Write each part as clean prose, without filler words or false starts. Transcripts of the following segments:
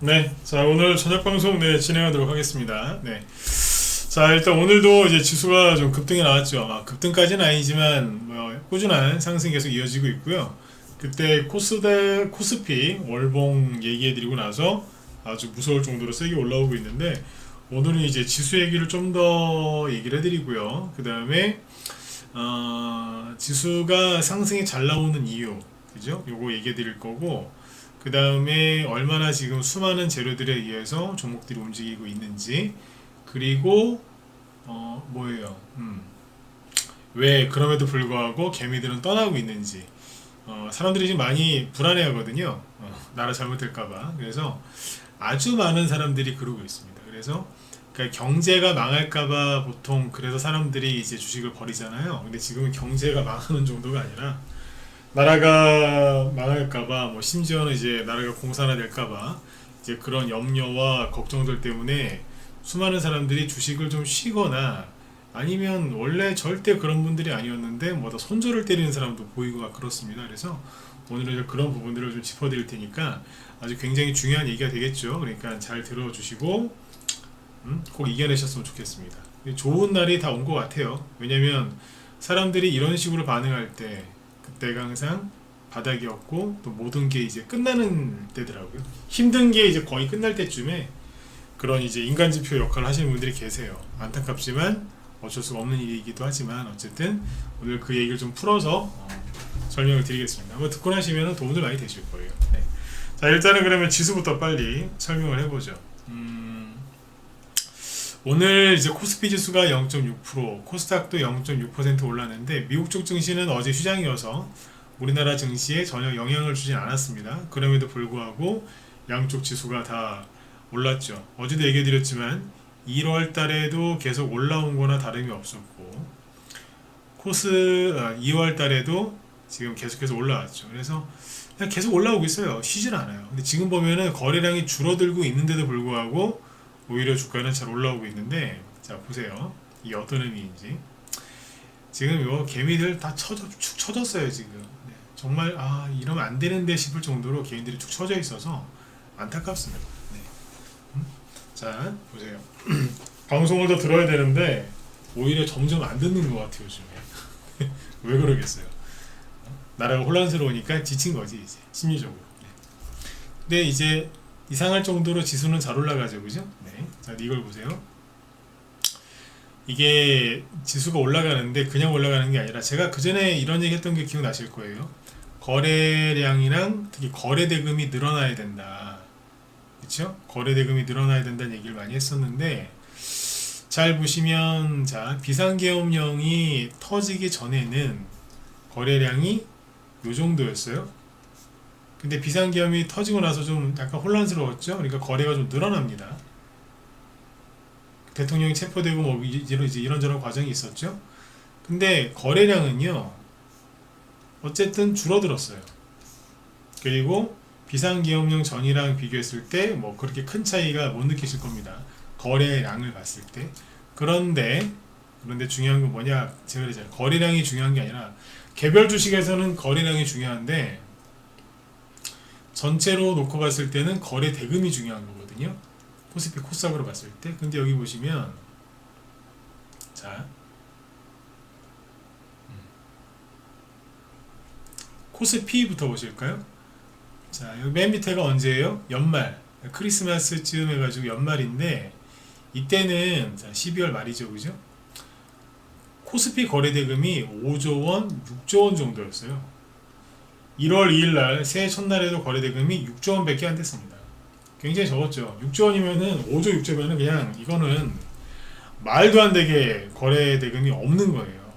네, 자 오늘 저녁 방송 진행하도록 하겠습니다. 네, 자 일단 오늘도 이제 지수가 좀 급등이 나왔죠. 급등까지는 아니지만 뭐 꾸준한 상승이 계속 이어지고 있고요. 그때 코스닥, 코스피 월봉 얘기해드리고 나서 아주 무서울 정도로 세게 올라오고 있는데 오늘은 이제 지수 얘기를 좀 더 얘기를 해드리고요. 그 다음에 지수가 상승이 잘 나오는 이유, 그죠? 요거 얘기해드릴 거고. 그 다음에 얼마나 지금 수많은 재료들에 의해서 종목들이 움직이고 있는지, 그리고 뭐예요? 왜 그럼에도 불구하고 개미들은 떠나고 있는지. 사람들이 지금 많이 불안해하거든요. 나라 잘못될까봐. 그래서 아주 많은 사람들이 그러고 있습니다. 그래서 그러니까 경제가 망할까봐 보통 그래서 사람들이 이제 주식을 버리잖아요. 근데 지금은 경제가 망하는 정도가 아니라 나라가 망할까봐, 뭐 심지어는 이제 나라가 공산화될까봐 이제 그런 염려와 걱정들 때문에 수많은 사람들이 주식을 좀 쉬거나, 아니면 원래 절대 그런 분들이 아니었는데 뭐다 손절을 때리는 사람도 보이고 막 그렇습니다. 그래서 오늘은 이제 그런 부분들을 좀 짚어드릴 테니까 아주 굉장히 중요한 얘기가 되겠죠. 그러니까 잘 들어주시고 꼭 이겨내셨으면 좋겠습니다. 좋은 날이 다 온 것 같아요. 왜냐면 사람들이 이런 식으로 반응할 때 그때가 항상 바닥이었고, 또 모든 게 이제 끝나는 때더라고요. 힘든 게 이제 거의 끝날 때쯤에 그런 이제 인간지표 역할을 하시는 분들이 계세요. 안타깝지만 어쩔 수가 없는 일이기도 하지만, 어쨌든 오늘 그 얘기를 좀 풀어서 설명을 드리겠습니다. 한번 듣고 나시면 도움들 많이 되실 거예요. 네. 자, 일단은 그러면 지수부터 빨리 설명을 해보죠. 오늘 이제 코스피 지수가 0.6%, 코스닥도 0.6% 올랐는데, 미국 쪽 증시는 어제 휴장이어서 우리나라 증시에 전혀 영향을 주진 않았습니다. 그럼에도 불구하고 양쪽 지수가 다 올랐죠. 어제도 얘기해드렸지만 1월 달에도 계속 올라온 거나 다름이 없었고, 2월 달에도 지금 계속해서 올라왔죠. 그래서 그냥 계속 올라오고 있어요. 쉬질 않아요. 근데 지금 보면은 거래량이 줄어들고 있는데도 불구하고 오히려 주가는 잘 올라오고 있는데, 자 보세요. 이게 어떤 의미인지. 지금 요 개미들 다 축 처졌어요 지금. 네, 정말 이러면 안 되는데 싶을 정도로 개인들이 축 처져 있어서 안타깝습니다. 네. 자 보세요. 방송을 더 들어야 되는데 오히려 점점 안 듣는 것 같아요 요즘에. 왜 그러겠어요? 나라가 혼란스러우니까 지친 거지 이제 심리적으로. 네. 근데 이제 이상할 정도로 지수는 잘 올라가죠, 그죠? 네. 자, 이걸 보세요. 이게 지수가 올라가는데 그냥 올라가는 게 아니라, 제가 그 전에 이런 얘기 했던 게 기억나실 거예요. 거래량이랑 특히 거래 대금이 늘어나야 된다. 그쵸? 거래 대금이 늘어나야 된다는 얘기를 많이 했었는데, 잘 보시면, 자, 비상계엄령이 터지기 전에는 거래량이 요 정도였어요. 근데 비상계엄이 터지고 나서 좀 약간 혼란스러웠죠. 그러니까 거래가 좀 늘어납니다. 대통령이 체포되고 뭐 이제 이런저런 과정이 있었죠. 근데 거래량은요 어쨌든 줄어들었어요. 그리고 비상계엄령 전이랑 비교했을 때 뭐 그렇게 큰 차이가 못 느끼실 겁니다. 거래량을 봤을 때. 그런데 중요한 건 뭐냐, 제가 그랬잖아요. 거래량이 중요한 게 아니라, 개별 주식에서는 거래량이 중요한데 전체로 놓고 봤을 때는 거래 대금이 중요한 거거든요. 코스피 코스닥으로 봤을 때. 근데 여기 보시면, 자, 코스피부터 보실까요? 자, 여기 맨 밑에가 언제예요? 연말, 크리스마스쯤 해가지고 연말인데, 이때는 12월 말이죠, 그죠? 코스피 거래 대금이 5조 원, 6조 원 정도였어요. 1월 2일 날 새해 첫날에도 거래 대금이 6조 원밖에 안 됐습니다. 굉장히 적었죠. 6조 원이면은 5조 6조면은 그냥 이거는 말도 안 되게 거래 대금이 없는 거예요.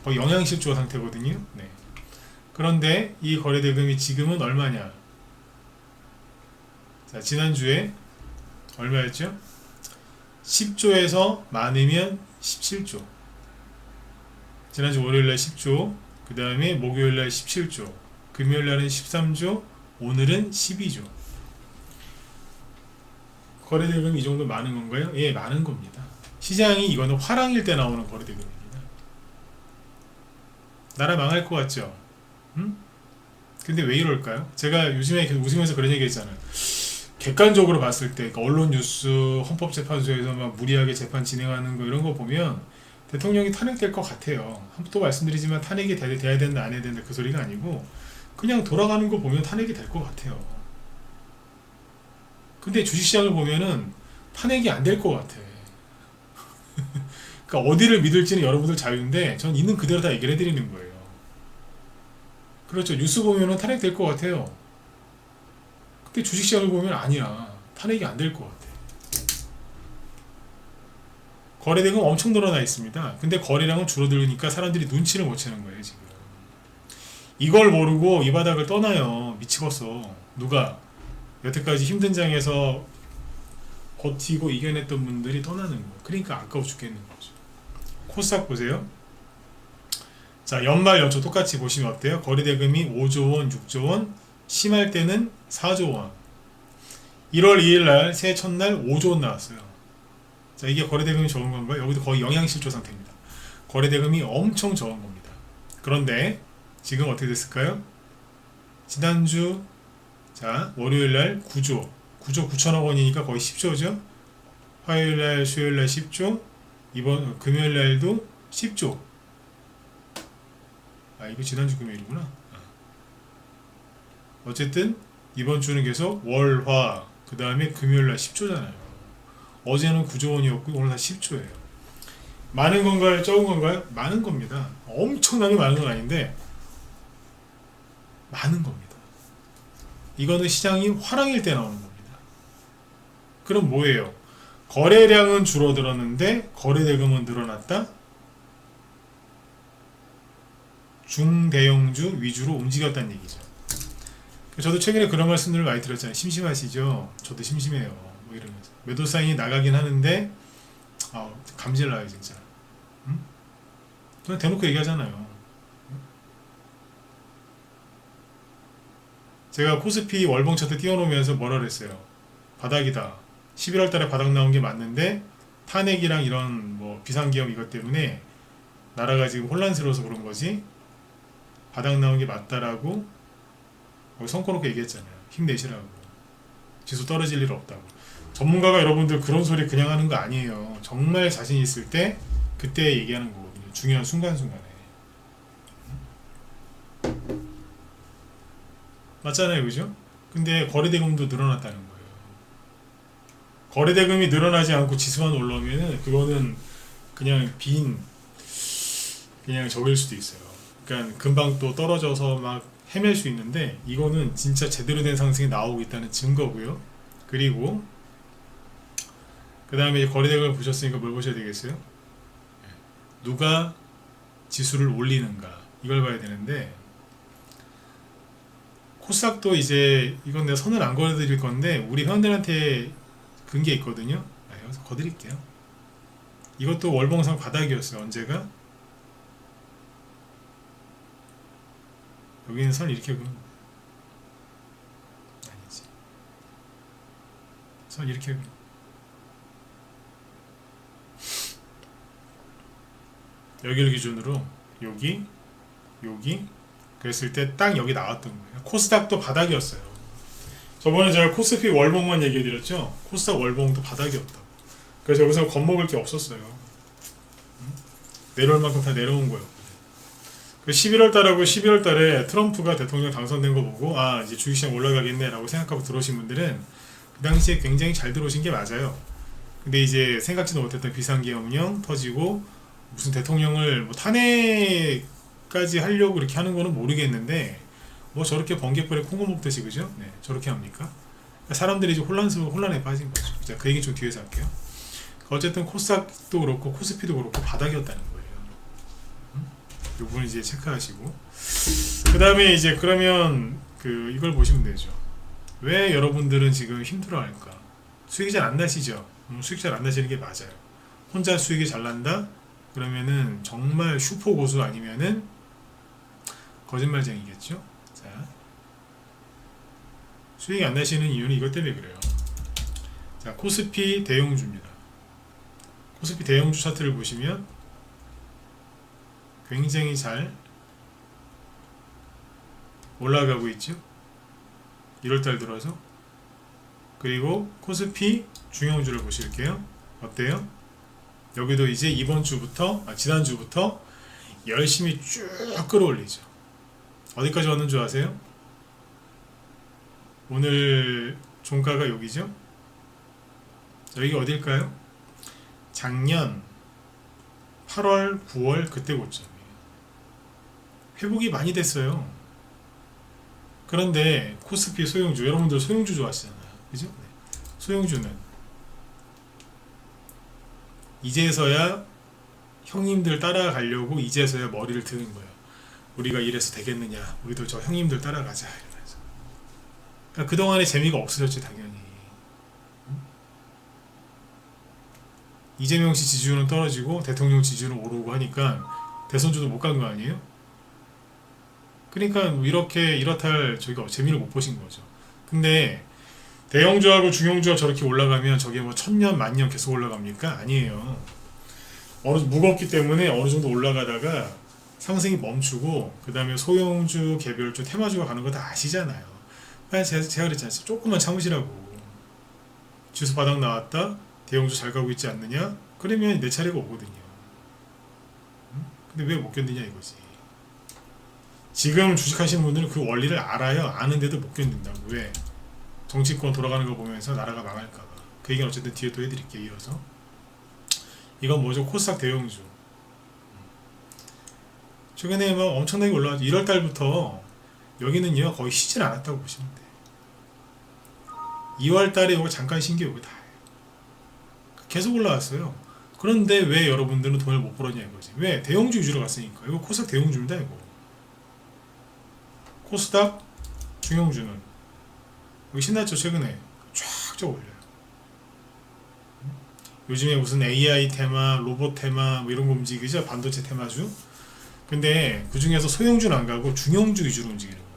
거의 영양실조 상태거든요. 네. 그런데 이 거래 대금이 지금은 얼마냐? 자, 지난주에 얼마였죠? 10조에서 많으면 17조. 지난주 월요일날 10조, 그 다음에 목요일날 17조, 금요일날은 13조, 오늘은 12조. 거래대금이 이 정도 많은 건가요? 예, 많은 겁니다. 시장이 이거는 화랑일 때 나오는 거래대금입니다. 나라 망할 것 같죠? 근데 왜 이럴까요? 제가 요즘에 계속 웃으면서 그런 얘기 했잖아요. 객관적으로 봤을 때 그러니까 언론 뉴스, 헌법재판소에서 막 무리하게 재판 진행하는 거 이런 거 보면 대통령이 탄핵될 것 같아요. 또 말씀드리지만 탄핵이 돼야 된다 안 해야 된다 그 소리가 아니고 그냥 돌아가는 거 보면 탄핵이 될 것 같아요. 근데 주식시장을 보면은 탄핵이 안 될 것 같아. 그러니까 어디를 믿을지는 여러분들 자유인데 전 있는 그대로 다 얘기를 해드리는 거예요. 그렇죠. 뉴스 보면은 탄핵될 것 같아요. 근데 주식시장을 보면 아니야. 탄핵이 안 될 것 같아. 거래대금 엄청 늘어나 있습니다. 근데 거래량은 줄어들으니까 사람들이 눈치를 못 채는 거예요, 지금. 이걸 모르고 이 바닥을 떠나요. 미치겠어. 누가? 여태까지 힘든 장에서 버티고 이겨냈던 분들이 떠나는 거예요. 그러니까 아까워 죽겠는 거죠. 코스닥 보세요. 자, 연말 연초 똑같이 보시면 어때요? 거래대금이 5조 원, 6조 원, 심할 때는 4조 원. 1월 2일 날 새해 첫날 5조 원 나왔어요. 자, 이게 거래대금이 적은 건가요? 여기도 거의 영양실조 상태입니다. 거래대금이 엄청 적은 겁니다. 그런데 지금 어떻게 됐을까요? 지난주 자 월요일날 9조 9천억 원이니까 거의 10조죠. 화요일날 수요일날 10조, 이번 금요일날도 10조. 아, 이거 지난주 금요일이구나. 어쨌든 이번 주는 계속 월, 화, 그 다음에 금요일날 10조잖아요. 어제는 9조 원이었고 오늘 다시 10조예요. 많은 건가요? 적은 건가요? 많은 겁니다. 엄청나게 많은 건 아닌데 많은 겁니다. 이거는 시장이 화랑일 때 나오는 겁니다. 그럼 뭐예요? 거래량은 줄어들었는데 거래대금은 늘어났다? 중대형주 위주로 움직였다는 얘기죠. 저도 최근에 그런 말씀들을 많이 들었잖아요. 심심하시죠? 저도 심심해요. 뭐 이러면서 매도 사인이 나가긴 하는데 감질 나요 진짜. 응? 그냥 대놓고 얘기하잖아요. 제가 코스피 월봉 차트 띄워놓으면서 뭐라 그랬어요? 바닥이다. 11월 달에 바닥 나온 게 맞는데 탄핵이랑 이런 뭐 비상기업 이것 때문에 나라가 지금 혼란스러워서 그런 거지 바닥 나온 게 맞다라고 손꼽고 얘기했잖아요. 힘내시라고. 지수 떨어질 일 없다고. 전문가가 여러분들 그런 소리 그냥 하는 거 아니에요. 정말 자신 있을 때 그때 얘기하는 거거든요. 중요한 순간순간에. 맞잖아요, 그죠? 근데 거래대금도 늘어났다는 거예요. 거래대금이 늘어나지 않고 지수만 올라오면은 그거는 그냥 그냥 적일 수도 있어요. 그러니까 금방 또 떨어져서 막 헤맬 수 있는데 이거는 진짜 제대로 된 상승이 나오고 있다는 증거고요. 그리고 그 다음에 거래대금을 보셨으니까 뭘 보셔야 되겠어요? 누가 지수를 올리는가 이걸 봐야 되는데 코스닥도 이제 이건 내가 선을 안 그어드릴 건데 우리 회원들한테 근 게 있거든요. 여기서 거드릴게요. 이것도 월봉상 바닥이었어요. 언제가? 여기는 선 이렇게 그은 아니지. 선 이렇게 그은 여기를 기준으로 여기 그랬을 때 딱 여기 나왔던 거예요. 코스닥도 바닥이었어요. 저번에 제가 코스피 월봉만 얘기해드렸죠. 코스닥 월봉도 바닥이었다고. 그래서 여기서 겁먹을 게 없었어요. 내려올 만큼 다 내려온 거예요. 11월 달하고 12월 달에 트럼프가 대통령 당선된 거 보고 이제 주식시장 올라가겠네 라고 생각하고 들어오신 분들은 그 당시에 굉장히 잘 들어오신 게 맞아요. 근데 이제 생각지도 못했던 비상계엄 운영 터지고 무슨 대통령을 뭐 탄핵까지 하려고 이렇게 하는 거는 모르겠는데 뭐 저렇게 번개불에 콩고 먹듯이 그죠? 네, 저렇게 합니까? 사람들이 이제 혼란에 빠진 거죠. 자, 그 얘기 좀 뒤에서 할게요. 어쨌든 코스닥도 그렇고 코스피도 그렇고 바닥이었다는 거예요. 이 부분 이제 체크하시고 그 다음에 이제 그러면 이걸 보시면 되죠. 왜 여러분들은 지금 힘들어할까? 수익이 잘 안 나시죠? 수익 잘 안 나시는 게 맞아요. 혼자 수익이 잘 난다? 그러면은 정말 슈퍼 고수 아니면은 거짓말쟁이겠죠? 자, 수익이 안 나시는 이유는 이것 때문에 그래요. 자, 코스피 대형주입니다. 코스피 대형주 차트를 보시면 굉장히 잘 올라가고 있죠. 1월달 들어서. 그리고 코스피 중형주를 보실게요. 어때요? 여기도 이제 이번 주부터 지난주부터 열심히 쭉 끌어올리죠. 어디까지 왔는 줄 아세요? 오늘 종가가 여기죠. 여기가 어딜까요? 작년 8월 9월 그때 고점이에요. 회복이 많이 됐어요. 그런데 코스피 소형주, 여러분들 소형주 좋아하시잖아요, 그죠? 네. 소형주는 이제서야 형님들 따라가려고 이제서야 머리를 드는 거예요. 우리가 이래서 되겠느냐, 우리도 저 형님들 따라가자 이러면서. 그러니까 그동안의 재미가 없어졌지 당연히. 이재명 씨 지지율은 떨어지고 대통령 지지율은 오르고 하니까 대선주도 못 간 거 아니에요? 그러니까 이렇게 이렇다 할 저희가 재미를 못 보신 거죠. 근데 대형주하고 중형주가 저렇게 올라가면 저게 뭐 천년 만년 계속 올라갑니까? 아니에요. 무겁기 때문에 어느 정도 올라가다가 상승이 멈추고 그 다음에 소형주, 개별주, 테마주가 가는 거 다 아시잖아요. 제가 그랬지 않습니까? 조금만 참으시라고. 지수 바닥 나왔다? 대형주 잘 가고 있지 않느냐? 그러면 내 차례가 오거든요. 근데 왜 못 견디냐 이거지. 지금 주식하시는 분들은 그 원리를 알아요. 아는데도 못 견딘다고. 왜? 정치권 돌아가는 거 보면서 나라가 망할까봐. 그 얘기는 어쨌든 뒤에 또 해드릴게요. 이어서 이건 뭐죠? 코스닥 대형주. 최근에 막 엄청나게 올라왔죠. 1월달부터 여기는요 거의 쉬진 않았다고 보시면 돼요. 2월달에 이거 잠깐 쉰 게 여기 다예요. 계속 올라왔어요. 그런데 왜 여러분들은 돈을 못 벌었냐 이거지. 왜? 대형주 위주로 갔으니까. 이거 코스닥 대형주입니다. 이거 코스닥 중형주는 여기 신났죠. 최근에 쫙쫙 올려요. 요즘에 무슨 AI 테마, 로봇 테마 뭐 이런 거 움직이죠. 반도체 테마주. 근데 그 중에서 소형주는 안 가고 중형주 위주로 움직이는 거예요.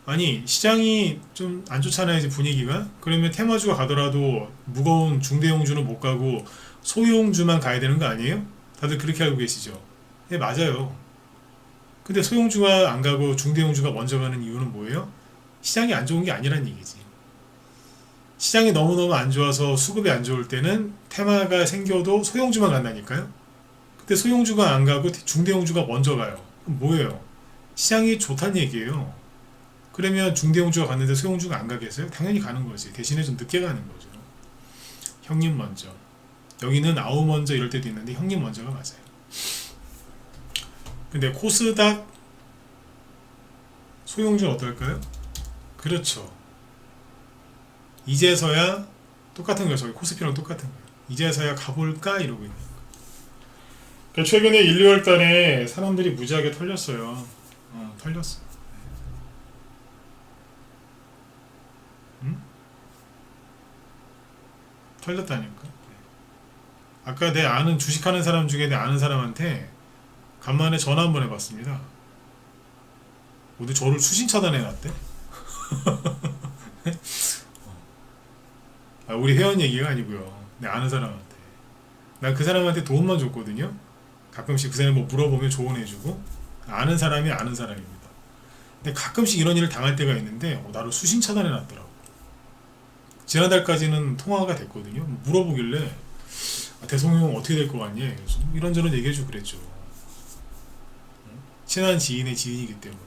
아니 시장이 좀 안 좋잖아요 이제 분위기가. 그러면 테마주가 가더라도 무거운 중대형주는 못 가고 소형주만 가야 되는 거 아니에요? 다들 그렇게 알고 계시죠? 네 맞아요. 근데 소형주가 안 가고 중대형주가 먼저 가는 이유는 뭐예요? 시장이 안 좋은 게 아니란 얘기지. 시장이 너무너무 안 좋아서 수급이 안 좋을 때는 테마가 생겨도 소형주만 간다니까요. 근데 소형주가 안 가고 중대형주가 먼저 가요. 그럼 뭐예요? 시장이 좋다는 얘기예요. 그러면 중대형주가 갔는데 소형주가 안 가겠어요? 당연히 가는 거지. 대신에 좀 늦게 가는 거죠. 형님 먼저. 여기는 아우 먼저 이럴 때도 있는데 형님 먼저가 맞아요. 근데 코스닥 소형주는 어떨까요? 그렇죠. 이제서야 똑같은 거예요. 저희 코스피랑 똑같은 거예요. 이제서야 가볼까 이러고 있는 거예요. 그러니까 최근에 1, 2월 달에 사람들이 무지하게 털렸어요. 털렸어. 응? 털렸다니까. 아까 내 아는 주식하는 사람 중에 내 아는 사람한테 간만에 전화 한번 해봤습니다. 모두 저를 수신 차단해놨대. 우리 회원 얘기가 아니고요. 내 아는 사람한테. 난 그 사람한테 도움만 줬거든요. 가끔씩 그 사람이 뭐 물어보면 조언해주고. 아는 사람이 아는 사람입니다. 근데 가끔씩 이런 일을 당할 때가 있는데 나를 수신 차단해놨더라고. 지난달까지는 통화가 됐거든요. 물어보길래 대성형 어떻게 될 것 같니? 이런저런 얘기해주고 그랬죠. 친한 지인의 지인이기 때문에.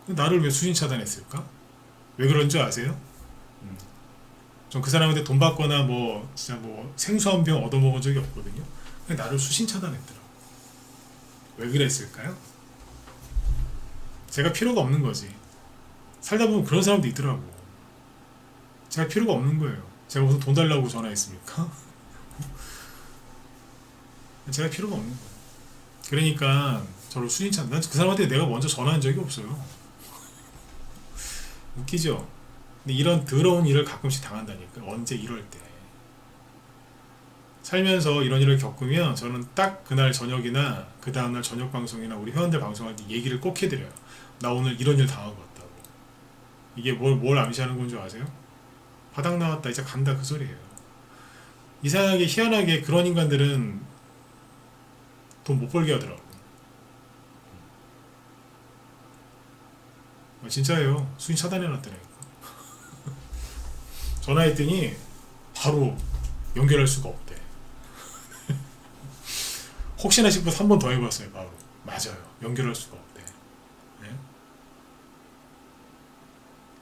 나를 왜 수신 차단했을까? 왜 그런 줄 아세요? 전 그 사람한테 돈 받거나 뭐 진짜 뭐 생수 한 병 얻어먹은 적이 없거든요. 근데 나를 수신 차단했더라고. 왜 그랬을까요? 제가 필요가 없는 거지. 살다 보면 그런 사람도 있더라고. 제가 필요가 없는 거예요. 제가 무슨 돈 달라고 전화했습니까? 제가 필요가 없는 거예요. 그러니까 저를 수신 차단. 난 그 사람한테 내가 먼저 전화한 적이 없어요. 웃기죠? 근데 이런 더러운 일을 가끔씩 당한다니까. 언제 이럴 때. 살면서 이런 일을 겪으면 저는 딱 그날 저녁이나 그 다음날 저녁 방송이나 우리 회원들 방송할 때 얘기를 꼭 해드려요. 나 오늘 이런 일 당하고 왔다고. 이게 뭘 암시하는 건 줄 아세요? 바닥 나왔다 이제 간다 그 소리예요. 이상하게 희한하게 그런 인간들은 돈 못 벌게 하더라고. 진짜예요. 순위 차단해놨더라니까. 전화했더니 바로 연결할 수가 없대. 혹시나 싶어서 한 번 더 해봤어요. 바로 맞아요. 연결할 수가 없대. 네?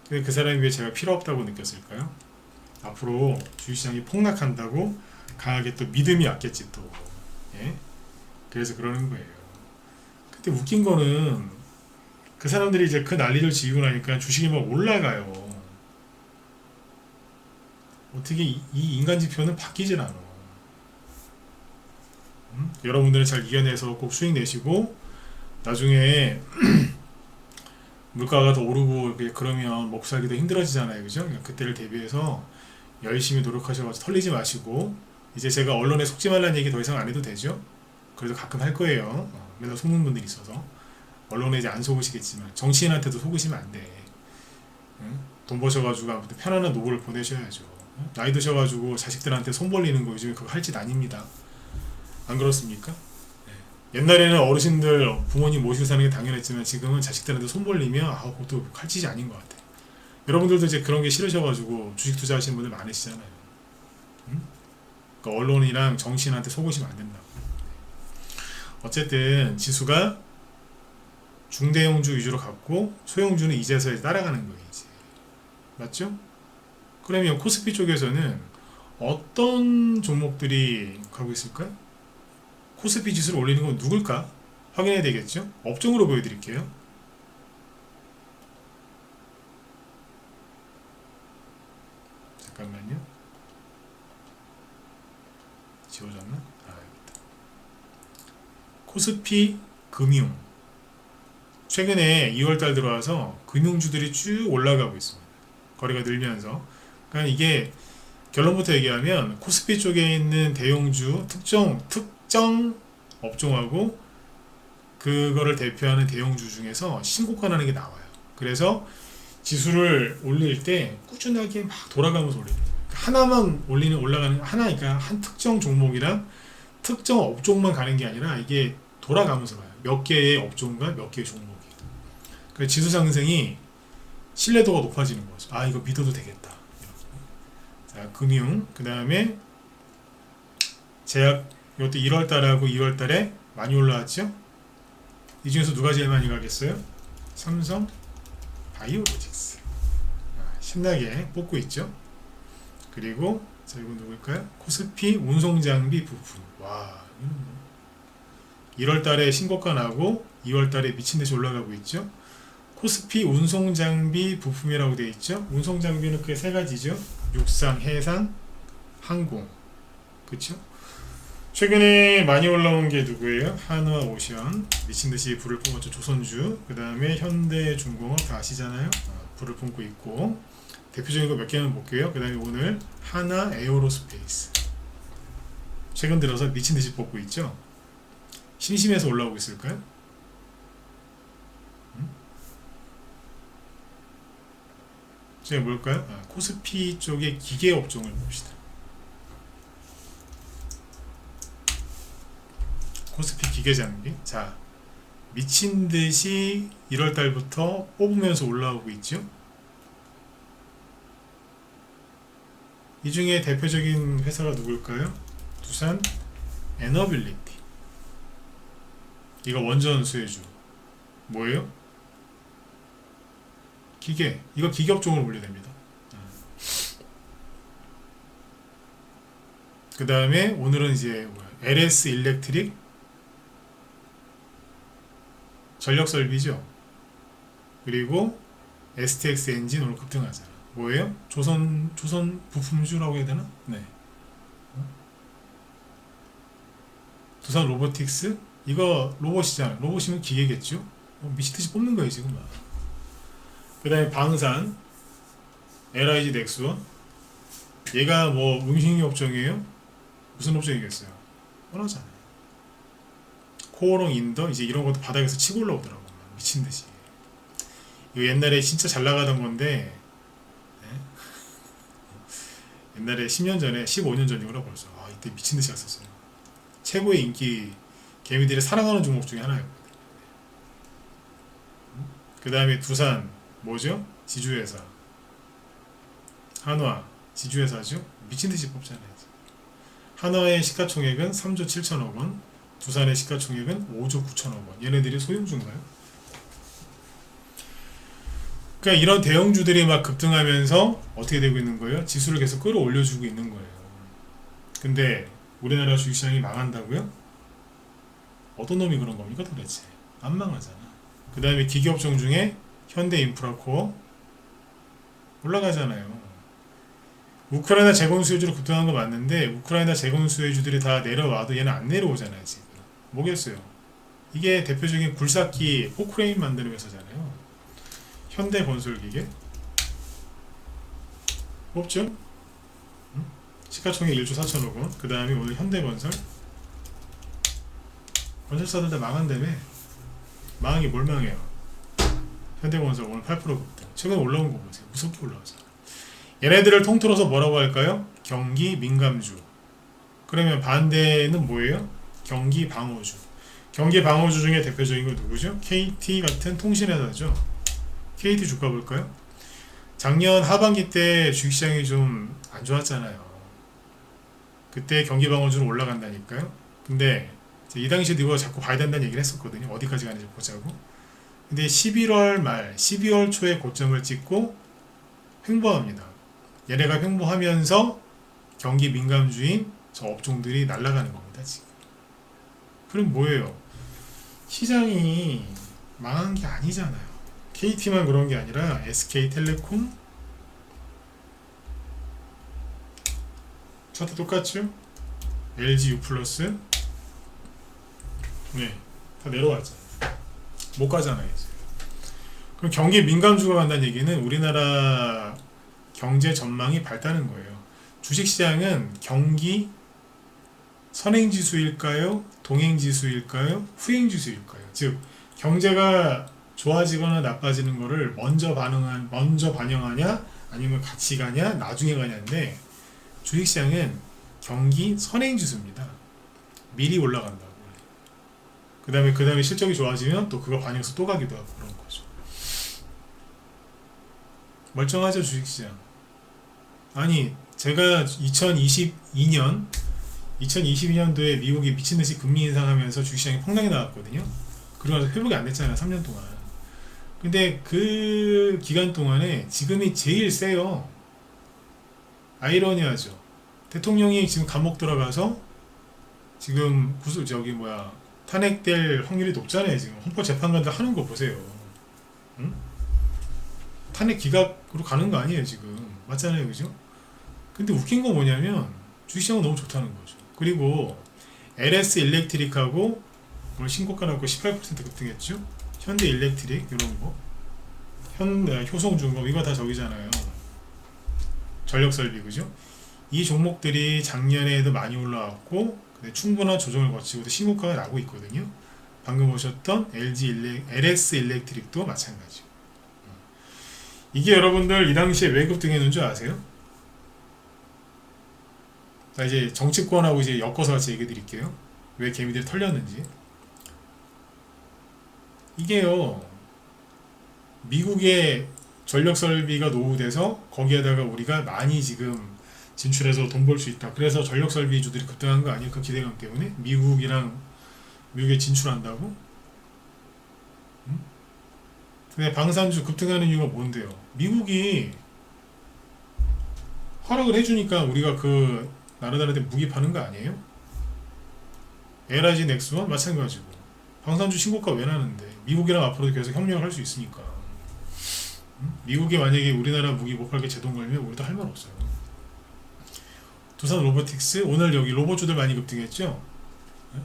근데 그 사람이 왜 제가 필요 없다고 느꼈을까요? 앞으로 주식시장이 폭락한다고 강하게 또 믿음이 왔겠지 또. 예? 그래서 그러는 거예요. 근데 웃긴 거는 그 사람들이 이제 그 난리를 지우고 나니까 주식이 막 올라가요. 어떻게 이 인간 지표는 바뀌질 않아. 여러분들은 잘 이겨내서 꼭 수익 내시고 나중에 물가가 더 오르고 그러면 먹고 살기도 힘들어지잖아요. 그죠? 그때를 대비해서 열심히 노력하셔서 털리지 마시고 이제 제가 언론에 속지 말라는 얘기 더 이상 안 해도 되죠? 그래도 가끔 할 거예요. 맨날 속는 분들이 있어서 언론에 이제 안 속으시겠지만 정치인한테도 속으시면 안 돼. 응? 돈 버셔가지고 아무튼 편안한 노후를 보내셔야죠. 나이 드셔가지고 자식들한테 손 벌리는 거 요즘에 그거 할 짓 아닙니다. 안 그렇습니까? 네. 옛날에는 어르신들 부모님 모시고 사는 게 당연했지만 지금은 자식들한테 손 벌리면 그것도 할 짓이 아닌 것 같아요. 여러분들도 이제 그런 게 싫으셔가지고 주식 투자하시는 분들 많으시잖아요. 응? 그러니까 언론이랑 정치인한테 속으시면 안 된다고. 어쨌든 지수가 중대형주 위주로 갔고 소형주는 이제서야 따라가는 거예요. 이제. 맞죠? 그러면 코스피 쪽에서는 어떤 종목들이 가고 있을까요? 코스피 지수를 올리는 건 누굴까? 확인해야 되겠죠? 업종으로 보여드릴게요. 잠깐만요. 지워졌나? 여기다. 코스피 금융. 최근에 2월달 들어와서 금융주들이 쭉 올라가고 있습니다. 거래가 늘면서. 그러니까 이게 결론부터 얘기하면 코스피 쪽에 있는 대형주 특정 업종하고 그거를 대표하는 대형주 중에서 신고가 나는 게 나와요. 그래서 지수를 올릴 때 꾸준하게 막 돌아가면서 올리는 거예요. 하나만 올라가는 하나니까 한 특정 종목이랑 특정 업종만 가는 게 아니라 이게 돌아가면서 가요. 몇 개의 업종과 몇 개의 종목이. 그 지수 상승이 신뢰도가 높아지는 거죠. 이거 믿어도 되겠다. 자, 금융, 그 다음에 제약, 이것도 1월달하고 2월달에 많이 올라왔죠? 이 중에서 누가 제일 많이 가겠어요? 삼성 바이오로직스. 신나게 뽑고 있죠? 그리고, 자, 이건 누굴까요? 코스피 운송장비 부품. 와, 1월달에 신고가 나고 2월달에 미친듯이 올라가고 있죠? 코스피 운송장비 부품이라고 되어 있죠? 운송장비는 크게 세 가지죠? 육상, 해상, 항공. 그쵸? 최근에 많이 올라온 게 누구예요? 한화오션, 미친듯이 불을 뿜었죠. 조선주, 그 다음에 현대중공업 다 아시잖아요. 불을 뿜고 있고 대표적인 거 몇 개는 볼게요. 그 다음에 오늘 하나 에어로스페이스 최근 들어서 미친듯이 뽑고 있죠. 심심해서 올라오고 있을까요? 제가 뭘까요? 코스피 쪽의 기계업종을 봅시다. 코스피 기계장비. 자, 미친듯이 1월달부터 뽑으면서 올라오고 있죠. 이 중에 대표적인 회사가 누굴까요? 두산 에너빌리티. 이거 원전 수혜주. 뭐예요? 기계. 이거 기계업종으로 분류됩니다. 그 다음에 오늘은 이제 LS 일렉트릭 전력 설비죠. 그리고 STX 엔진 오늘 급등하잖아. 뭐예요? 조선 부품주라고 해야 되나? 네. 두산 로보틱스 이거 로봇이잖아. 로봇이면 기계겠죠. 미치듯이 뽑는 거예요 지금. 그 다음에 방산 LIG 넥스원. 얘가 뭐 음식 업종이에요? 무슨 업종이겠어요? 뻔하잖아요. 코오롱 인더 이제 이런 것도 바닥에서 치고 올라오더라고. 미친듯이. 이거 옛날에 진짜 잘 나가던 건데 옛날에 10년 전에 15년 전이구나 벌써. 이때 미친듯이 갔었어요. 최고의 인기 개미들이 사랑하는 종목 중에 하나예요. 그 다음에 두산 뭐죠? 지주회사. 한화 지주회사죠. 미친듯이 뽑잖아요. 한화의 시가총액은 3조 7천억 원, 두산의 시가총액은 5조 9천억 원. 얘네들이 소형주인가요? 그러니까 이런 대형주들이 막 급등하면서 어떻게 되고 있는 거예요? 지수를 계속 끌어올려주고 있는 거예요. 근데 우리나라 주식시장이 망한다고요? 어떤 놈이 그런 겁니까 도대체? 안 망하잖아. 그 다음에 기기업종 중에 현대인프라코어 올라가잖아요. 우크라이나 재건 수혜주로 급등한 거 맞는데 우크라이나 재건 수혜주들이 다 내려와도 얘는 안 내려오잖아요. 지금 뭐겠어요? 이게 대표적인 굴삭기 포크레인 만드는 회사잖아요. 현대건설기계 없죠? 시가총액 1조 4천억 원. 그 다음에 오늘 현대건설 건설사들 다 망한다며. 망한 게 뭘 망해요? 현대건설 오늘 8% 급등. 최근에 올라온 거 보세요. 무섭게 올라오잖아. 얘네들을 통틀어서 뭐라고 할까요? 경기 민감주. 그러면 반대는 뭐예요? 경기 방어주. 경기 방어주 중에 대표적인 거 누구죠? KT 같은 통신회사죠. KT 주가 볼까요? 작년 하반기 때 주식시장이 좀 안 좋았잖아요. 그때 경기 방어주는 올라간다니까요. 근데 이 당시에 이거 자꾸 봐야 된다는 얘기를 했었거든요. 어디까지 가는지 보자고. 근데 11월 말, 12월 초에 고점을 찍고 횡보합니다. 얘네가 횡보하면서 경기 민감주인 저 업종들이 날아가는 겁니다. 지금. 그럼 뭐예요? 시장이 망한 게 아니잖아요. KT만 그런 게 아니라 SK텔레콤 차트 똑같죠? LG U+, 네, 다 내려왔잖아요. 못 가잖아요. 이제. 그럼 경기 민감주가 간다는 얘기는 우리나라 경제 전망이 밝다는 거예요. 주식시장은 경기 선행지수일까요? 동행지수일까요? 후행지수일까요? 즉 경제가 좋아지거나 나빠지는 거를 먼저 반영하냐 아니면 같이 가냐 나중에 가냐인데 주식시장은 경기 선행지수입니다. 미리 올라간다고. 그 다음에 실적이 좋아지면 또 그거 반영해서 또 가기도 하고 그런 거죠. 멀쩡하죠 주식시장. 아니 제가 2022년도에 미국이 미친듯이 금리 인상하면서 주식시장이 폭락이 나왔거든요. 그러면서 회복이 안 됐잖아요. 3년 동안. 근데 그 기간 동안에 지금이 제일 세요. 아이러니하죠. 대통령이 지금 감옥 들어가서 지금 탄핵될 확률이 높잖아요. 지금 헌법재판관들 하는 거 보세요. 응? 탄핵 기각으로 가는 거 아니에요 지금. 맞잖아요, 그죠? 근데 웃긴 거 뭐냐면 주식시장은 너무 좋다는 거죠. 그리고 LS 일렉트릭하고 오늘 신고가 나고 18% 급등했죠. 현대 일렉트릭 이런 거, 효성중공 이거 다 저기잖아요. 전력설비 그죠? 이 종목들이 작년에도 많이 올라왔고 충분한 조정을 거치고도 신고가가 나고 있거든요. 방금 보셨던 LS 일렉트릭도 마찬가지. 이게 여러분들 이 당시에 왜 급등했는 줄 아세요? 자 이제 정치권하고 이제 엮어서 같이 얘기해 드릴게요. 왜 개미들이 털렸는지. 이게요, 미국의 전력 설비가 노후돼서 거기에다가 우리가 많이 지금 진출해서 돈 벌 수 있다. 그래서 전력 설비주들이 급등한 거 아니에요? 그 기대감 때문에 미국에 진출한다고? 응? 근데 방산주 급등하는 이유가 뭔데요? 미국이 허락을 해주니까 우리가 그 나라들한테 무기 파는 거 아니에요? LIG 넥스와 마찬가지고 방산주 신고가 왜 나는데 미국이랑 앞으로도 계속 협력을 할 수 있으니까. 응? 미국이 만약에 우리나라 무기 못 팔게 제동 걸면 우리도 할 말 없어요. 두산 로보틱스 오늘 여기 로봇주들 많이 급등했죠. 네?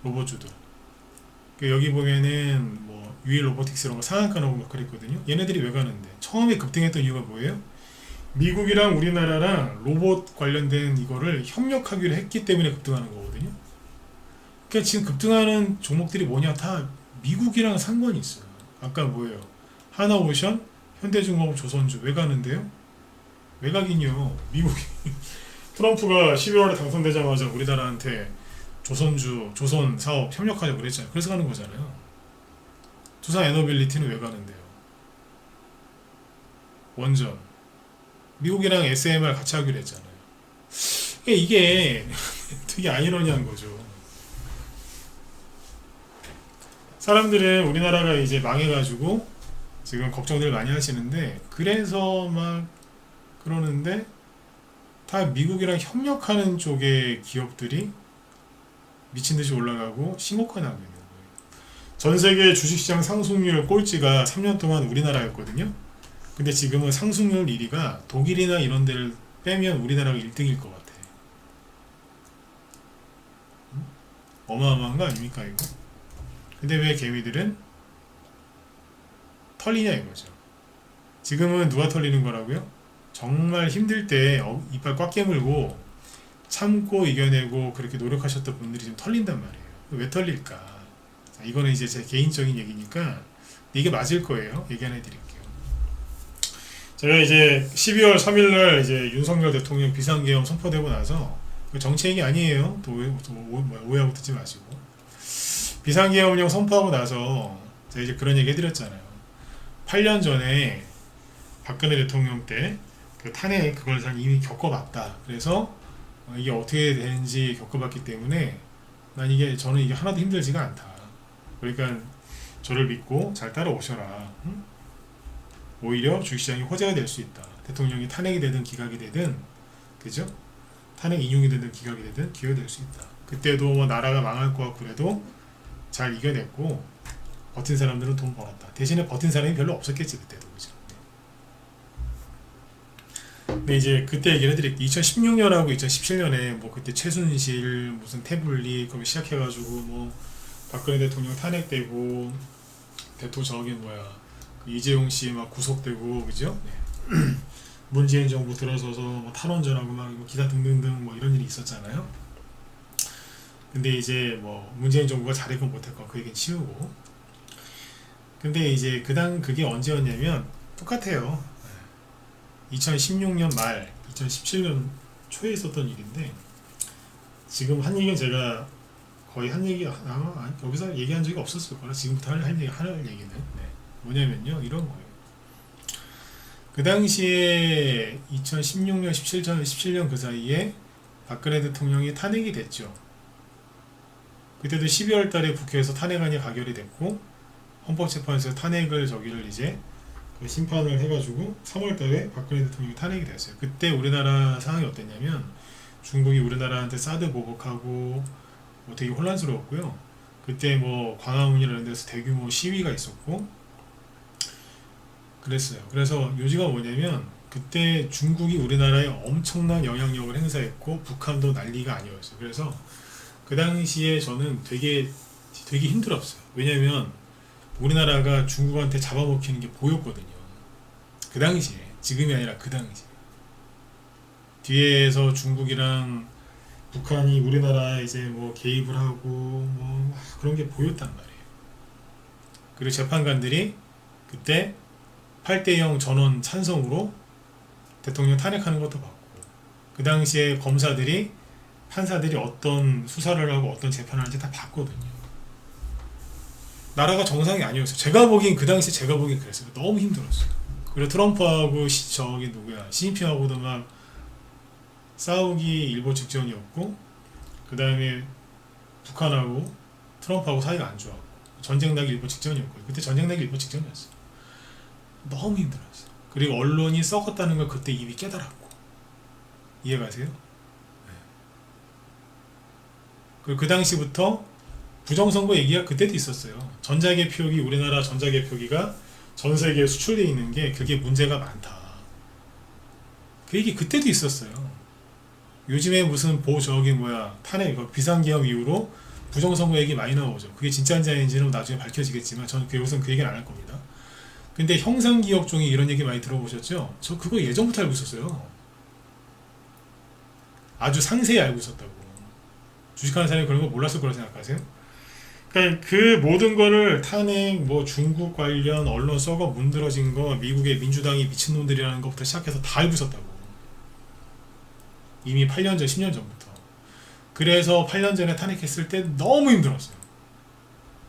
로봇주들 여기 보면은 뭐 유일 로보틱스 이런 거 상한가 나오고 막 그랬거든요. 얘네들이 왜 가는데 처음에 급등했던 이유가 뭐예요? 미국이랑 우리나라랑 로봇 관련된 이거를 협력하기로 했기 때문에 급등하는 거거든요. 그러니까 지금 급등하는 종목들이 뭐냐 다 미국이랑 상관이 있어요. 아까 뭐예요? 하나오션, 현대중공업, 조선주 왜 가는데요? 왜 가긴요. 미국이 트럼프가 11월에 당선되자마자 우리나라한테 조선주, 조선 사업 협력하자고 그랬잖아요. 그래서 가는 거잖아요. 두산 에너빌리티는 왜 가는데요? 원전. 미국이랑 SMR 같이 하기로 했잖아요. 이게 되게 아이러니한 거죠. 사람들은 우리나라가 이제 망해가지고 지금 걱정들 많이 하시는데, 그래서 막 그러는데 다 미국이랑 협력하는 쪽의 기업들이 미친듯이 올라가고 심호흡하고 있는 거예요. 전 세계 주식시장 상승률 꼴찌가 3년 동안 우리나라였거든요. 근데 지금은 상승률 1위가 독일이나 이런 데를 빼면 우리나라가 1등일 것 같아. 어마어마한 거 아닙니까 이거? 근데 왜 개미들은 털리냐 이거죠. 지금은 누가 털리는 거라고요? 정말 힘들 때 이빨 꽉 깨물고 참고 이겨내고 그렇게 노력하셨던 분들이 좀 털린단 말이에요. 왜 털릴까? 자, 이거는 이제 제 개인적인 얘기니까 이게 맞을 거예요. 얘기 하나 해드릴게요. 제가 이제 12월 3일날 이제 윤석열 대통령 비상계엄 선포되고 나서, 정치 얘기 아니에요. 또 오해하고 듣지 마시고, 비상계엄령 선포하고 나서 제가 이제 그런 얘기 해드렸잖아요. 8년 전에 박근혜 대통령 때 그 탄핵 그걸 이미 겪어봤다. 그래서 이게 어떻게 되는지 겪어봤기 때문에 저는 이게 하나도 힘들지가 않다. 그러니까 저를 믿고 잘 따라오셔라. 응? 오히려 주식시장이 호재가 될 수 있다. 대통령이 탄핵이 되든 기각이 되든, 그죠? 탄핵 인용이 되든 기각이 되든 기회가 될 수 있다. 그때도 뭐 나라가 망할 것 같고 그래도 잘 이겨냈고 버틴 사람들은 돈 벌었다. 대신에 버틴 사람이 별로 없었겠지 그때도, 그죠? 근데 이제 그때 얘기를 해드릴게요. 2016년하고 2017년에 뭐 그때 최순실 무슨 태블릿 그거 시작해가지고 뭐 박근혜 대통령 탄핵되고 그 이재용 씨 막 구속되고, 그죠? 네. 문재인 정부 들어서서 뭐 탈원전하고 막 기타 등등등 뭐 이런 일이 있었잖아요. 근데 이제 뭐 문재인 정부가 잘했건 못했건 그 얘기는 치우고, 근데 이제 그게 언제였냐면 똑같아요. 2016년 말 2017년 초에 있었던 일인데, 지금 한 얘기는 제가 거의 한 얘기 여기서 얘기한 적이 없었을 거라 지금부터 할 얘기는 뭐냐면요, 이런 거예요. 그 당시에 2016년 17년 그 사이에 박근혜 대통령이 탄핵이 됐죠. 그때도 12월 달에 국회에서 탄핵안이 가결이 됐고, 헌법재판소에서 탄핵을 이제 심판을 해가지고 3월 달에 박근혜 대통령이 탄핵이 됐어요. 그때 우리나라 상황이 어땠냐면, 중국이 우리나라한테 사드 보복하고 뭐 되게 혼란스러웠고요. 그때 뭐 광화문이라는 데서 대규모 시위가 있었고 그랬어요. 그래서 요지가 뭐냐면, 그때 중국이 우리나라에 엄청난 영향력을 행사했고 북한도 난리가 아니었어요. 그래서 그 당시에 저는 되게 힘들었어요. 왜냐면 우리나라가 중국한테 잡아먹히는 게 보였거든요. 그 당시에, 지금이 아니라 그 당시에. 뒤에서 중국이랑 북한이 우리나라에 이제 뭐 개입을 하고 뭐 그런 게 보였단 말이에요. 그리고 재판관들이 그때 8대0 전원 찬성으로 대통령 탄핵하는 것도 봤고, 그 당시에 검사들이, 판사들이 어떤 수사를 하고 어떤 재판을 하는지 다 봤거든요. 나라가 정상이 아니었어요. 그 당시에 제가 보기엔 그랬어요. 너무 힘들었어요. 그리고 트럼프하고 시진핑하고도 막 싸우기 일보 직전이었고, 그 다음에 북한하고 트럼프하고 사이가 안 좋았고, 전쟁 나기 일보 직전이었고, 그때 전쟁 나기 일보 직전이었어요. 너무 힘들었어요. 그리고 언론이 썩었다는 걸 그때 이미 깨달았고, 이해가세요? 네. 그리고 그 당시부터 부정선거 얘기가 그때도 있었어요. 우리나라 전자개표기가 전 세계에 수출되어 있는 게 그게 문제가 많다. 그 얘기 그때도 있었어요. 요즘에 무슨 탄핵 비상계엄 이후로 부정선거 얘기 많이 나오죠. 그게 진짜인지 아닌지는 나중에 밝혀지겠지만 저는 여기서는 그 얘기는 안 할 겁니다. 근데 형상기업 중에 이런 얘기 많이 들어보셨죠? 저 그거 예전부터 알고 있었어요. 아주 상세히 알고 있었다고. 주식하는 사람이 그런 거 몰랐을 거라고 생각하세요? 그러니까 그 모든 거를 탄핵, 뭐 중국 관련 언론 썩어 문드러진 거, 미국의 민주당이 미친놈들이라는 것부터 시작해서 다 알고 있었다고. 이미 8년 전, 10년 전부터. 그래서 8년 전에 탄핵했을 때 너무 힘들었어요.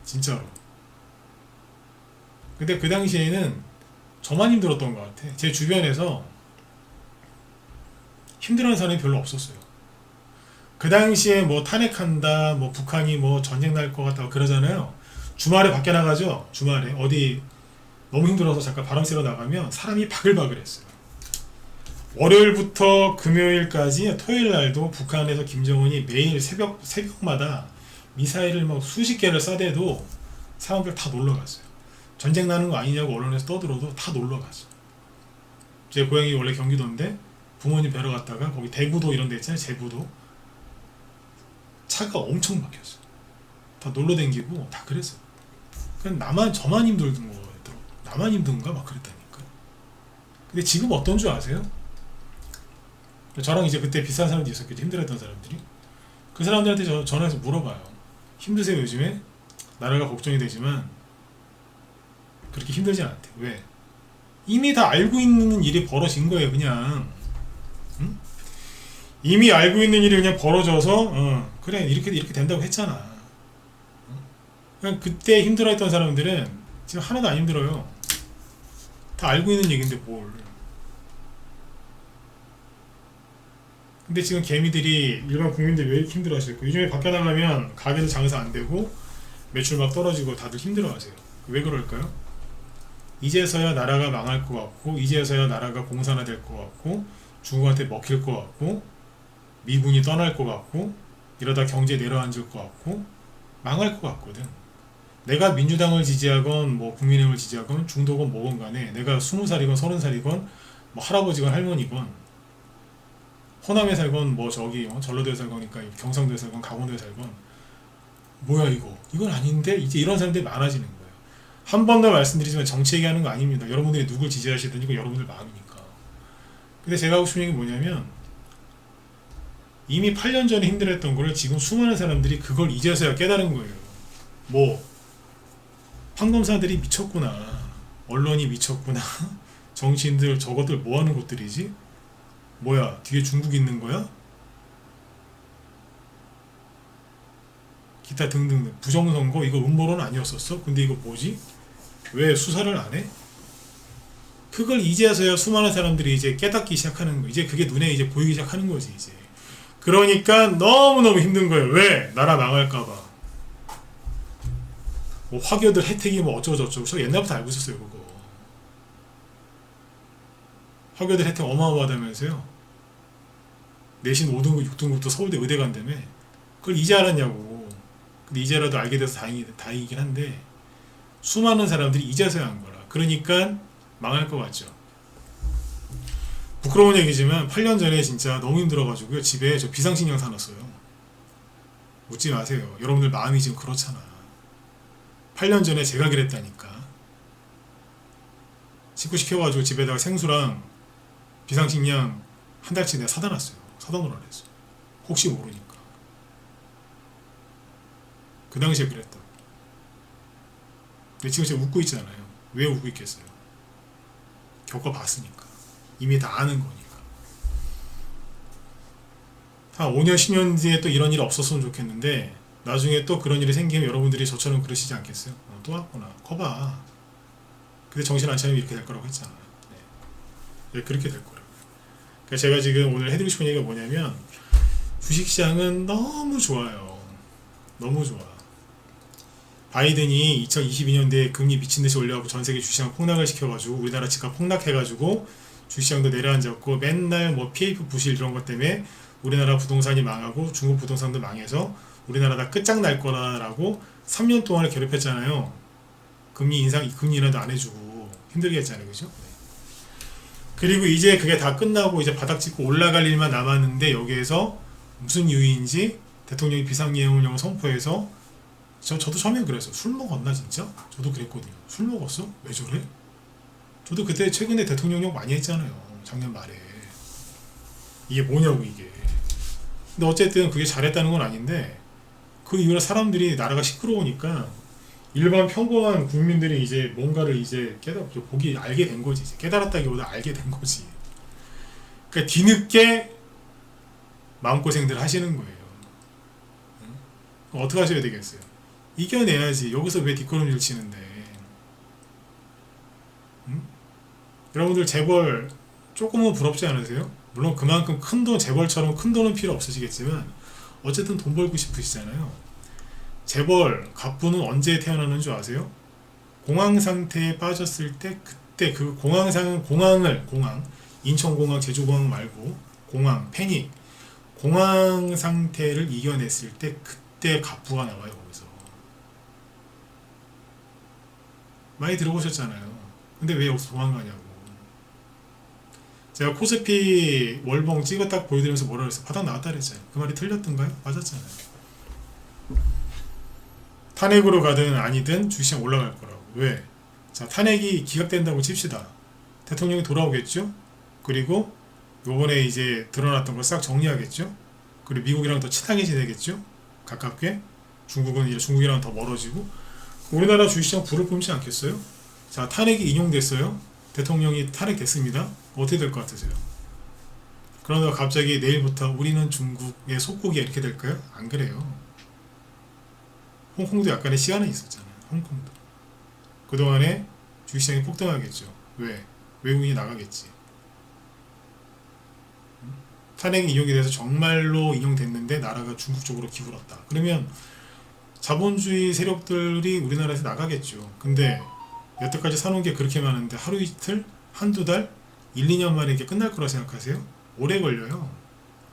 진짜로. 근데 그 당시에는 저만 힘들었던 것 같아. 제 주변에서 힘들어하는 사람이 별로 없었어요. 그 당시에 뭐 탄핵한다, 뭐 북한이 뭐 전쟁 날 것 같다 그러잖아요. 주말에 밖에 나가죠. 주말에 어디 너무 힘들어서 잠깐 바람 쐬러 나가면 사람이 바글바글했어요. 월요일부터 금요일까지 토요일 날도 북한에서 김정은이 매일 새벽마다 미사일을 막 수십 개를 쏴대도 사람들 다 놀러 갔어요. 전쟁 나는 거 아니냐고 언론에서 떠들어도 다 놀러 갔어. 제 고향이 원래 경기도인데 부모님 뵈러 갔다가 거기 대구도 이런 데 있잖아요. 제부도 차가 엄청 막혔어. 다 놀러 댕기고 다 그랬어. 그냥 저만 힘든 거더라고. 나만 힘든가 막 그랬다니까. 근데 지금 어떤 줄 아세요? 저랑 이제 그때 비슷한 사람들이 있었겠죠. 힘들었던 사람들이. 그 사람들한테 전화해서 물어봐요. 힘드세요 요즘에? 나라가 걱정이 되지만 그렇게 힘들진 않대. 왜? 이미 다 알고 있는 일이 벌어진 거예요. 그냥 응? 이미 알고 있는 일이 그냥 벌어져서 그래 이렇게 된다고 했잖아. 그냥 그때 힘들어했던 사람들은 지금 하나도 안 힘들어요. 다 알고 있는 얘기인데 뭘. 근데 지금 개미들이 일반 국민들이 왜 이렇게 힘들어하실까? 요즘에 밖에 나가면 가게도 장사 안 되고 매출 막 떨어지고 다들 힘들어하세요. 왜 그럴까요? 이제서야 나라가 망할 것 같고 이제서야 나라가 공산화될 것 같고 중국한테 먹힐 것 같고 미군이 떠날 것 같고 이러다 경제 내려앉을 것 같고 망할 것 같거든. 내가 민주당을 지지하건 뭐 국민의힘을 지지하건 중도건 뭐건 간에 내가 20살이건 30살이건 뭐 할아버지건 할머니건 호남에 살건 뭐 저기 전라도에 살거니까 경상도에 살건 강원도에 살건 뭐야 이건 아닌데 이제 이런 사람들이 많아지는 거예요. 한 번 더 말씀드리지만 정치 얘기하는 거 아닙니다. 여러분들이 누굴 지지하시든 이거 여러분들 마음이니까. 근데 제가 하고 싶은 얘기 뭐냐면 이미 8년 전에 힘들었던 거를 지금 수많은 사람들이 그걸 이제서야 깨달은 거예요. 뭐 판검사들이 미쳤구나, 언론이 미쳤구나, 정치인들 저것들 뭐하는 것들이지? 뭐야 뒤에 중국 있는 거야? 기타 등등 부정선거 이거 음모론 아니었었어? 근데 이거 뭐지? 왜 수사를 안 해? 그걸 이제서야 수많은 사람들이 이제 깨닫기 시작하는 거. 이제 그게 눈에 이제 보이기 시작하는 거지 이제. 그러니까 너무너무 힘든 거예요. 왜? 나라 망할까봐. 뭐 화교들 혜택이 뭐 어쩌고저쩌고 저 옛날부터 알고 있었어요 그거. 화교들 혜택 어마어마하다면서요. 내신 5등급 6등급도 서울대 의대 간다며. 그걸 이제 알았냐고. 근데 이제라도 알게 돼서 다행이긴 한데 수많은 사람들이 이제서야 한 거라. 그러니까 망할 것 같죠. 부끄러운 얘기지만 8년 전에 진짜 너무 힘들어가지고요. 집에 저 비상식량 사놨어요. 웃지 마세요. 여러분들 마음이 지금 그렇잖아. 8년 전에 제가 그랬다니까. 식구 시켜가지고 집에다가 생수랑 비상식량 한 달치 내가 사다 놨어요. 사다 놓으라 그랬어. 혹시 모르니까. 그 당시에 그랬다고. 근데 지금 제가 웃고 있잖아요. 왜 웃고 있겠어요? 겪어봤으니까. 이미 다 아는 거니까. 한 5년, 10년 뒤에 또 이런 일이 없었으면 좋겠는데 나중에 또 그런 일이 생기면 여러분들이 저처럼 그러시지 않겠어요? 또 왔구나. 커봐. 근데 정신 안 차리면 이렇게 될 거라고 했잖아. 네, 그렇게 될 거라고. 그러니까 제가 지금 오늘 해드리고 싶은 얘기가 뭐냐면 주식시장은 너무 좋아요. 너무 좋아. 바이든이 2022년대에 금리 미친듯이 올려가지고 전세계 주식시장 폭락을 시켜가지고 우리나라 집값 폭락해가지고 주식시장도 내려앉았고 맨날 뭐 PF 부실 이런 것 때문에 우리나라 부동산이 망하고 중국 부동산도 망해서 우리나라 다 끝장날 거라고 3년 동안을 괴롭혔잖아요. 금리 인상, 금리 인하도 안 해주고 힘들게 했잖아요. 그죠? 그리고 이제 그게 다 끝나고 이제 바닥 찍고 올라갈 일만 남았는데 여기에서 무슨 이유인지 대통령이 비상예우령을 선포해서 저도 처음엔 그랬어요. 술 먹었나 진짜? 저도 그랬거든요. 술 먹었어? 왜 저래? 저도 그때 최근에 대통령령 많이 했잖아요. 작년 말에. 이게 뭐냐고 이게. 근데 어쨌든 그게 잘했다는 건 아닌데 그 이후로 사람들이 나라가 시끄러우니까 일반 평범한 국민들이 이제 뭔가를 이제 보기 알게 된 거지. 이제 깨달았다기보다 알게 된 거지. 그러니까 뒤늦게 마음고생들 하시는 거예요. 응? 어떻게 하셔야 되겠어요? 이겨내야지. 여기서 왜 뒷걸음질 치는데? 응? 여러분들 재벌 조금은 부럽지 않으세요? 물론 그만큼 큰 돈, 재벌처럼 큰 돈은 필요 없으시겠지만 어쨌든 돈 벌고 싶으시잖아요. 재벌, 갑부는 언제 태어나는 줄 아세요? 공황 상태에 빠졌을 때, 그때 그 공황, 인천공항, 제주공항 말고 공황, 패닉, 공황 상태를 이겨냈을 때 그때 갑부가 나와요. 거기서 많이 들어보셨잖아요. 근데 왜 여기서 도망가냐고. 제가 코스피 월봉 찍어 딱 보여드리면서 뭐라 그랬어요? 바닥 나왔다 그랬잖아요. 그 말이 틀렸던가요? 맞았잖아요. 탄핵으로 가든 아니든 주시장 올라갈 거라고. 왜? 자, 탄핵이 기각된다고 칩시다. 대통령이 돌아오겠죠? 그리고 요번에 이제 드러났던 걸 싹 정리하겠죠? 그리고 미국이랑 더 친하게 지내겠죠? 가깝게? 중국은 이제 중국이랑 더 멀어지고 우리나라 주식시장 불을 뿜지 않겠어요? 자, 탄핵이 인용됐어요. 대통령이 탄핵됐습니다. 어떻게 될 것 같으세요? 그러다가 갑자기 내일부터 우리는 중국의 속국이 이렇게 될까요? 안 그래요. 홍콩도 약간의 시간은 있었잖아요. 홍콩도. 그동안에 주식시장이 폭등하겠죠. 왜? 외국인이 나가겠지. 탄핵이 인용이 돼서 정말로 인용됐는데 나라가 중국 쪽으로 기울었다. 그러면 자본주의 세력들이 우리나라에서 나가겠죠. 근데 여태까지 사놓은 게 그렇게 많은데 하루 이틀? 한두 달? 1, 2년 만에 이게 끝날 거라 생각하세요? 오래 걸려요.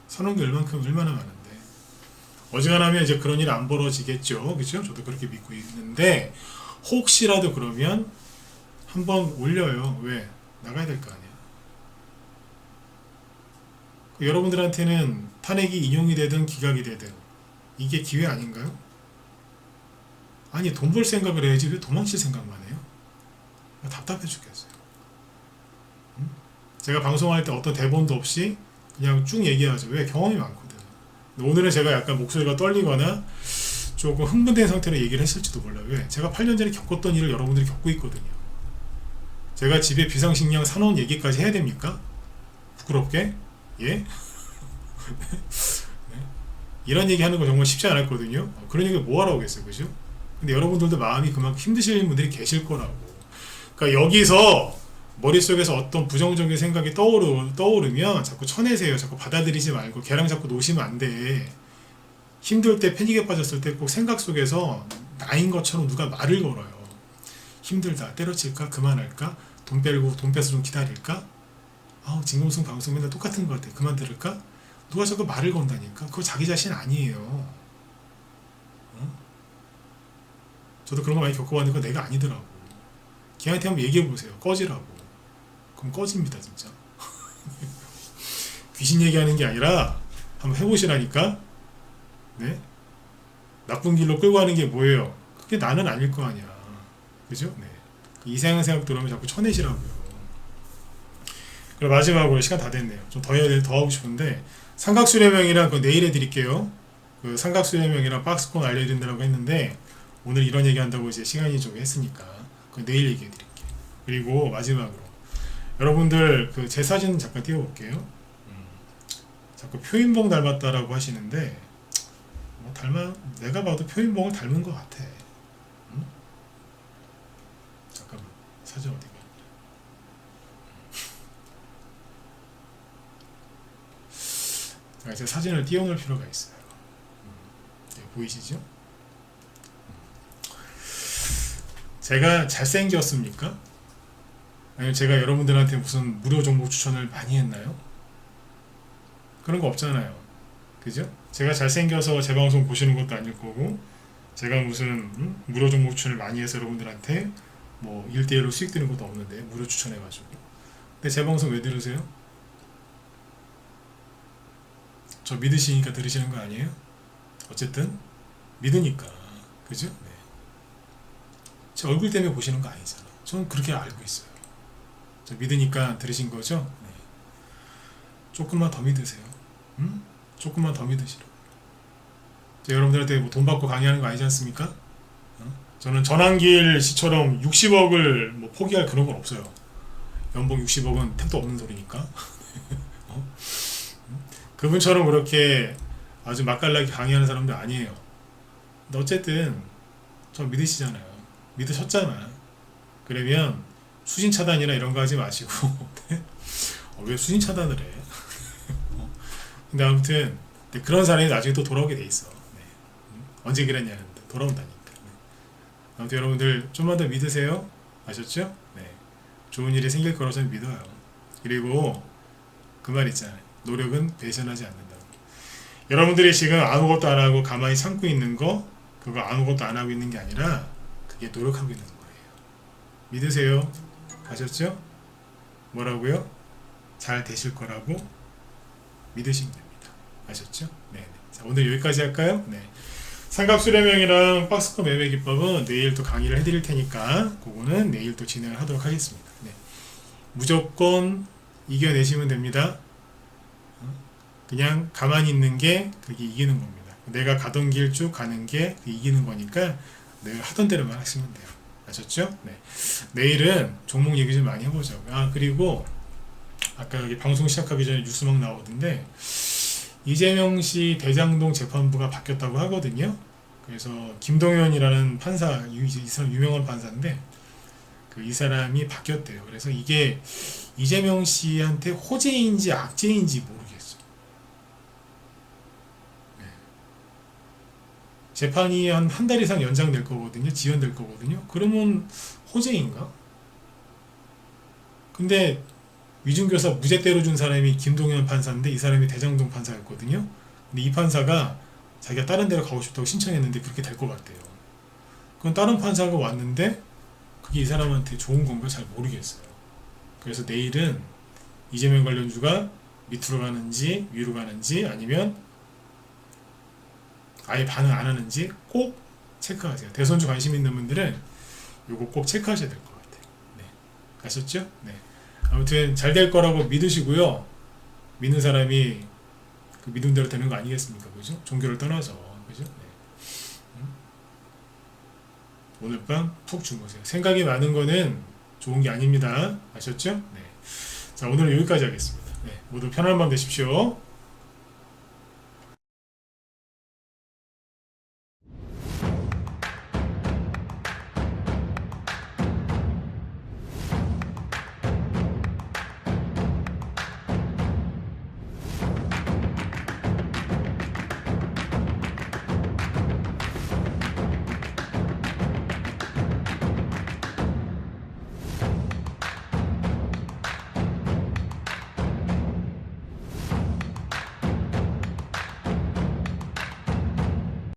사놓은 게 얼마나 많은데. 어지간하면 이제 그런 일 안 벌어지겠죠. 그죠? 저도 그렇게 믿고 있는데 혹시라도 그러면 한번 올려요. 왜? 나가야 될 거 아니야. 여러분들한테는 탄핵이 인용이 되든 기각이 되든 이게 기회 아닌가요? 아니 돈 벌 생각을 해야지 왜 도망칠 생각만 해요? 답답해 죽겠어요. 제가 방송할 때 어떤 대본도 없이 그냥 쭉 얘기하죠. 왜? 경험이 많거든. 오늘은 제가 약간 목소리가 떨리거나 조금 흥분된 상태로 얘기를 했을지도 몰라요. 왜? 제가 8년 전에 겪었던 일을 여러분들이 겪고 있거든요. 제가 집에 비상식량 사놓은 얘기까지 해야 됩니까? 부끄럽게? 예? 네? 이런 얘기 하는 거 정말 쉽지 않았거든요. 그런 얘기 뭐하러 오겠어요. 그죠? 근데 여러분들도 마음이 그만큼 힘드시는 분들이 계실 거라고. 그러니까 여기서 머릿속에서 어떤 부정적인 생각이 떠오르면 자꾸 쳐내세요. 자꾸 받아들이지 말고 걔랑 자꾸 놓으시면 안 돼. 힘들 때 패닉에 빠졌을 때 꼭 생각 속에서 나인 것처럼 누가 말을 걸어요. 힘들다. 때려칠까? 그만할까? 돈 빼서 좀 기다릴까? 아우 진공성 방송 맨날 똑같은 것 같아. 그만 들을까? 누가 자꾸 말을 건다니까? 그거 자기 자신 아니에요. 어? 저도 그런 거 많이 겪어봤는데 그거 내가 아니더라고. 걔한테 한번 얘기해보세요. 꺼지라고. 그럼 꺼집니다 진짜. 귀신 얘기하는 게 아니라 한번 해보시라니까. 네? 나쁜 길로 끌고 가는 게 뭐예요? 그게 나는 아닐 거 아니야. 그죠? 네. 이상한 생각 들어오면 자꾸 쳐내시라고요. 그리고 마지막으로 시간 다 됐네요. 좀 더 하고 싶은데 삼각수렴형이랑 그 내일 해드릴게요. 그 삼각수렴형이랑 박스콘 알려드린다고 했는데 오늘 이런 얘기 한다고 이제 시간이 좀 했으니까 그 내일 얘기해드릴게요. 그리고 마지막으로 여러분들 그 제 사진 잠깐 띄워볼게요. 자꾸 표인봉 닮았다라고 하시는데 뭐 내가 봐도 표인봉을 닮은 것 같아. 잠깐만 사진 어디가? 제가 사진을 띄워놓을 필요가 있어요. 네, 보이시죠? 제가 잘생겼습니까? 아니면 제가 여러분들한테 무슨 무료 종목 추천을 많이 했나요? 그런 거 없잖아요. 그죠? 제가 잘생겨서 제 방송 보시는 것도 아닐 거고 제가 무슨 무료 종목 추천을 많이 해서 여러분들한테 뭐 1대1로 수익 드는 것도 없는데 무료 추천해가지고. 근데 제 방송 왜 들으세요? 저 믿으시니까 들으시는 거 아니에요? 어쨌든 믿으니까. 그죠? 네. 제 얼굴 때문에 보시는 거 아니잖아. 저는 그렇게 알고 있어요. 저 믿으니까 들으신 거죠? 네. 조금만 더 믿으세요. 조금만 더 믿으시라고. 여러분들한테 뭐 돈 받고 강의하는 거 아니지 않습니까? 저는 전환길 씨처럼 60억을 뭐 포기할 그런 건 없어요. 연봉 60억은 택도 없는 소리니까. 그분처럼 그렇게 아주 맛깔나게 강의하는 사람도 아니에요. 근데 어쨌든 저 믿으시잖아요. 믿으셨잖아. 그러면 수신 차단이나 이런 거 하지 마시고 네? 왜 수신 차단을 해? 근데 아무튼 네, 그런 사람이 나중에 또 돌아오게 돼 있어. 네. 언제 그랬냐는데 돌아온다니까. 네. 아무튼 여러분들 좀만 더 믿으세요. 아셨죠? 네. 좋은 일이 생길 거라고 저는 믿어요. 그리고 그 말 있잖아요. 노력은 배신하지 않는다고. 여러분들이 지금 아무것도 안 하고 가만히 참고 있는 거, 그거 아무것도 안 하고 있는 게 아니라 그게 노력하고 있는 거예요. 믿으세요. 아셨죠? 뭐라고요? 잘 되실 거라고 믿으시면 됩니다. 아셨죠? 네. 자, 오늘 여기까지 할까요? 네. 삼각수렴형이랑 박스권 매매 기법은 내일 또 강의를 해드릴 테니까 그거는 내일 또 진행을 하도록 하겠습니다. 네. 무조건 이겨내시면 됩니다. 그냥 가만히 있는 게 그게 이기는 겁니다. 내가 가던 길 쭉 가는 게 이기는 거니까 늘 하던 대로만 하시면 돼요. 아셨죠? 네. 내일은 종목 얘기 좀 많이 해보자고요. 아, 그리고 아까 여기 방송 시작하기 전에 뉴스 막 나오던데 이재명 씨 대장동 재판부가 바뀌었다고 하거든요. 그래서 김동현이라는 판사, 이 사람 유명한 판사인데 이 사람이 바뀌었대요. 그래서 이게 이재명 씨한테 호재인지 악재인지 모르겠어요. 네. 재판이 한 달 이상 연장될 거거든요. 지연될 거거든요. 그러면 호재인가? 근데 위중교사 무죄 때려준 사람이 김동현 판사인데 이 사람이 대장동 판사였거든요. 근데 이 판사가 자기가 다른 데로 가고 싶다고 신청했는데 그렇게 될 것 같대요. 그건 다른 판사가 왔는데 그게 이 사람한테 좋은 건가 잘 모르겠어요. 그래서 내일은 이재명 관련주가 밑으로 가는지 위로 가는지 아니면 아예 반응 안 하는지 꼭 체크하세요. 대선주 관심 있는 분들은 요거 꼭 체크하셔야 될 것 같아요. 네. 아셨죠? 네. 아무튼 잘 될 거라고 믿으시고요. 믿는 사람이 그 믿음대로 되는 거 아니겠습니까? 그죠? 종교를 떠나서. 그죠? 네. 오늘 밤 푹 주무세요. 생각이 많은 거는 좋은 게 아닙니다. 아셨죠? 네. 자, 오늘은 여기까지 하겠습니다. 네. 모두 편안한 밤 되십시오.